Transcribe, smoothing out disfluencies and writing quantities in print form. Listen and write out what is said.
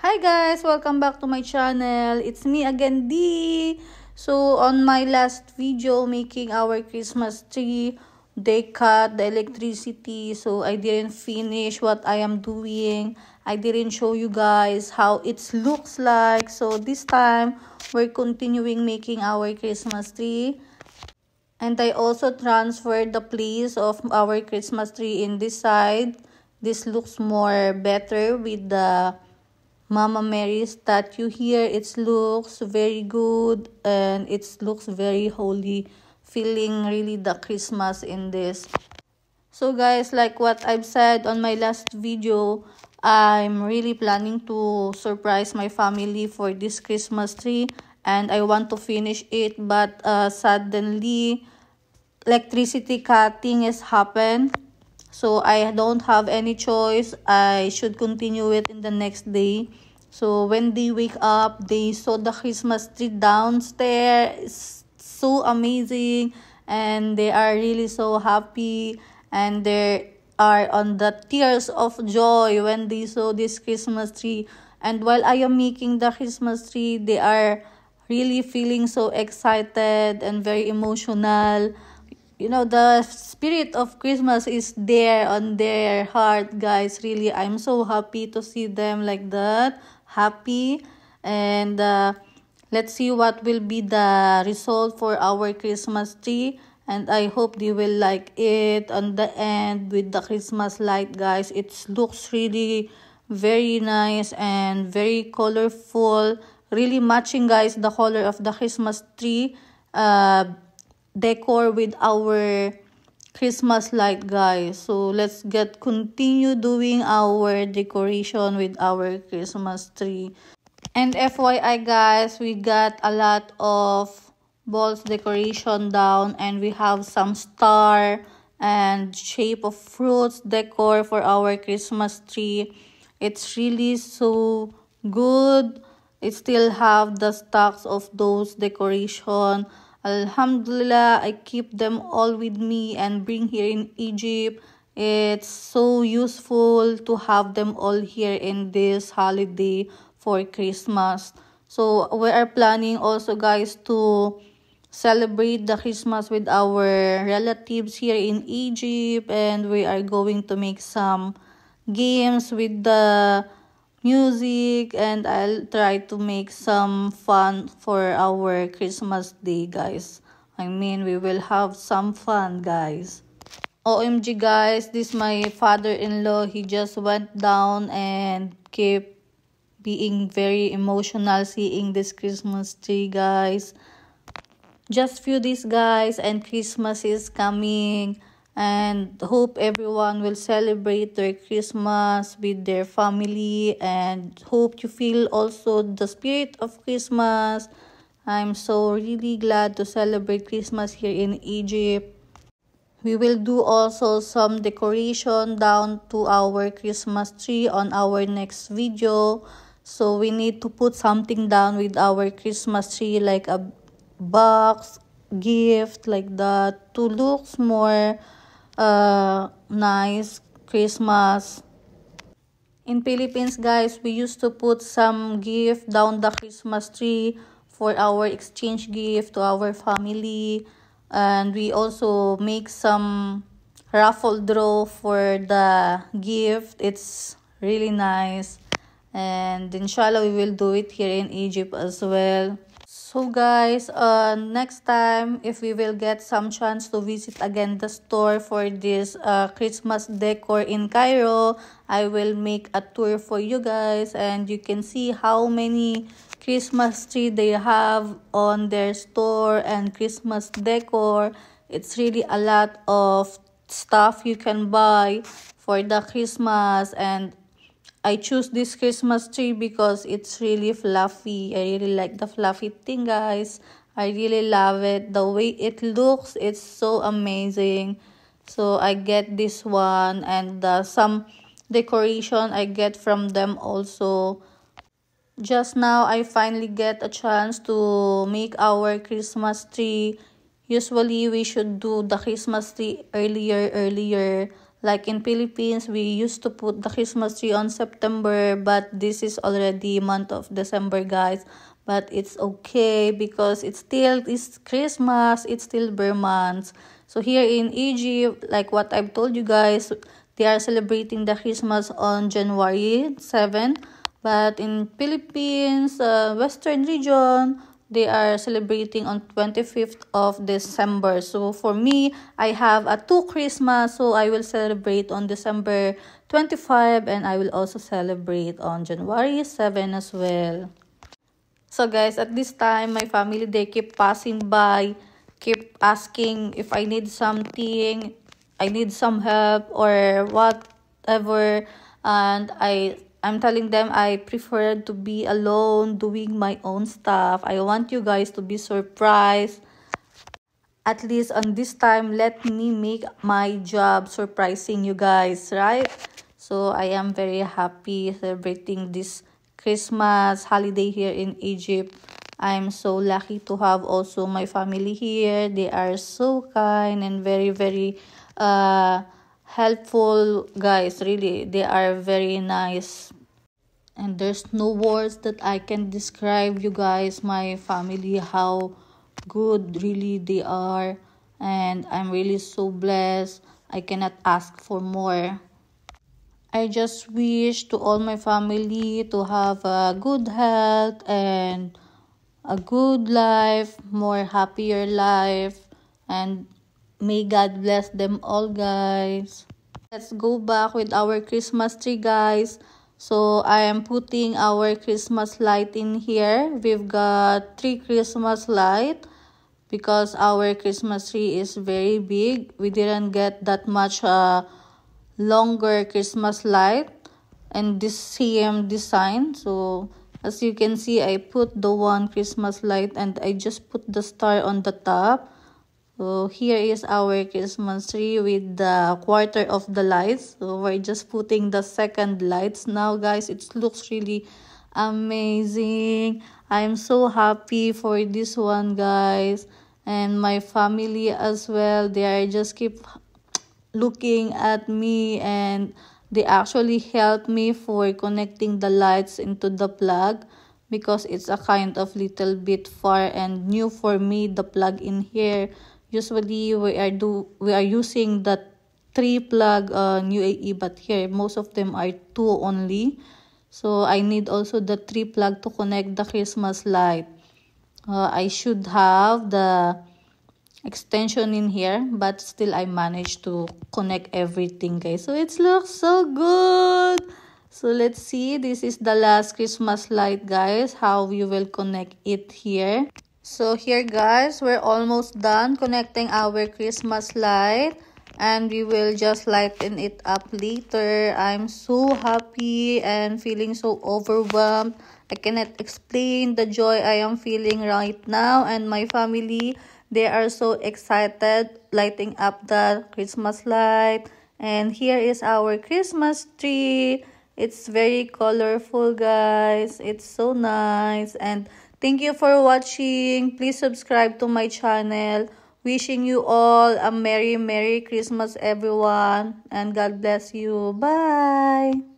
Hi guys, welcome back to my channel. It's me again, Dee. So on my last video making our Christmas tree, they cut the electricity, so I didn't finish what I am doing. I didn't show you guys how it looks like. So this time we're continuing making our Christmas tree. And I also transferred the place of our Christmas tree in this side. This looks more better with the Mama Mary statue here. It looks very good and it looks very holy, feeling really the Christmas in this. So guys, like what I've said on my last video, I'm really planning to surprise my family for this Christmas tree, and I want to finish it, but suddenly electricity cutting has happened. So I don't have any choice. I should continue it in the next day. So when they wake up, they saw the Christmas tree downstairs. It's so amazing. And they are really so happy. And they are on the tears of joy when they saw this Christmas tree. And while I am making the Christmas tree, they are really feeling so excited and very emotional. You know, the spirit of Christmas is there on their heart, guys. Really, I'm so happy to see them like that, happy. And let's see what will be the result for our Christmas tree. And I hope they will like it on the end with the Christmas light, guys. It looks really very nice and very colorful, really matching, guys, the color of the Christmas tree decor with our Christmas light, guys. So let's continue doing our decoration with our Christmas tree. And FYI, guys, we got a lot of balls decoration down, and we have some star and shape of fruits decor for our Christmas tree. It's really so good. It still have the stocks of those decoration. Alhamdulillah, I keep them all with me and bring here in Egypt. It's so useful to have them all here in this holiday for Christmas. So we are planning also, guys, to celebrate the Christmas with our relatives here in Egypt, and we are going to make some games with the music, and I'll try to make some fun for our Christmas day, guys. I mean, we will have some fun, guys. OMG, guys, this my father-in-law. He just went down and kept being very emotional seeing this Christmas tree, guys. Just few days, guys, and Christmas is coming, and hope everyone will celebrate their Christmas with their family, and hope you feel also the spirit of Christmas. I'm so really glad to celebrate Christmas here in Egypt. We will do also some decoration down to our Christmas tree on our next video. So we need to put something down with our Christmas tree, like a box, gift, like that, to look more nice Christmas. In Philippines, guys, we used to put some gift down the Christmas tree for our exchange gift to our family, and we also make some raffle draw for the gift. It's really nice, and inshallah we will do it here in Egypt as well. So guys, next time, if we will get some chance to visit again the store for this Christmas decor in Cairo, I will make a tour for you guys, and you can see how many Christmas tree they have on their store and Christmas decor. It's really a lot of stuff you can buy for the Christmas, and I choose this Christmas tree because it's really fluffy. I really like the fluffy thing, guys. I really love it. The way it looks, it's so amazing. So I get this one, and some decoration I get from them also. Just now, I finally get a chance to make our Christmas tree. Usually, we should do the Christmas tree earlier, Like in Philippines, we used to put the Christmas tree on September, but this is already month of December, guys. But it's okay because it still is Christmas, it's still bare months. So here in Egypt, like what I've told you guys, they are celebrating the Christmas on January 7. But in Philippines, Western region, they are celebrating on 25th of December. So for me, I have a 2 Christmas, so I will celebrate on December 25 and I will also celebrate on January 7 as well. So guys, at this time, my family, they keep passing by, keep asking if I need something, I need some help or whatever. And I'm telling them I prefer to be alone doing my own stuff. I want you guys to be surprised. At least on this time, let me make my job surprising you guys, right? So I am very happy celebrating this Christmas holiday here in Egypt. I'm so lucky to have also my family here. They are so kind and very, very helpful, guys. Really, they are very nice. And there's no words that I can describe you guys, my family, how good really they are. And I'm really so blessed. I cannot ask for more. I just wish to all my family to have a good health and a good life, more happier life, and may God bless them all, guys. Let's go back with our Christmas tree, guys. So I am putting our Christmas light in here. We've got 3 Christmas light because our Christmas tree is very big. We didn't get that much longer Christmas light and this same design. So as you can see, I put the 1 Christmas light and I just put the star on the top. So here is our Christmas tree with the quarter of the lights. So we're just putting the second lights now, guys. It looks really amazing. I'm so happy for this one, guys. And my family as well. They are just keep looking at me and they actually helped me for connecting the lights into the plug because it's a kind of little bit far and new for me, the plug in here. Usually we are using the 3 plug UAE, but here most of them are 2 only. So I need also the 3 plug to connect the Christmas light. I should have the extension in here, but still I managed to connect everything, guys. So it looks so good. So let's see, this is the last Christmas light, guys, how we will connect it here. So here, guys, we're almost done connecting our Christmas light and we will just lighten it up later. I'm so happy and feeling so overwhelmed. I cannot explain the joy I am feeling right now, and my family, they are so excited lighting up the Christmas light. And here is our Christmas tree. It's very colorful, guys. It's so nice. And thank you for watching. Please subscribe to my channel. Wishing you all a Merry Christmas, everyone. And God bless you. Bye.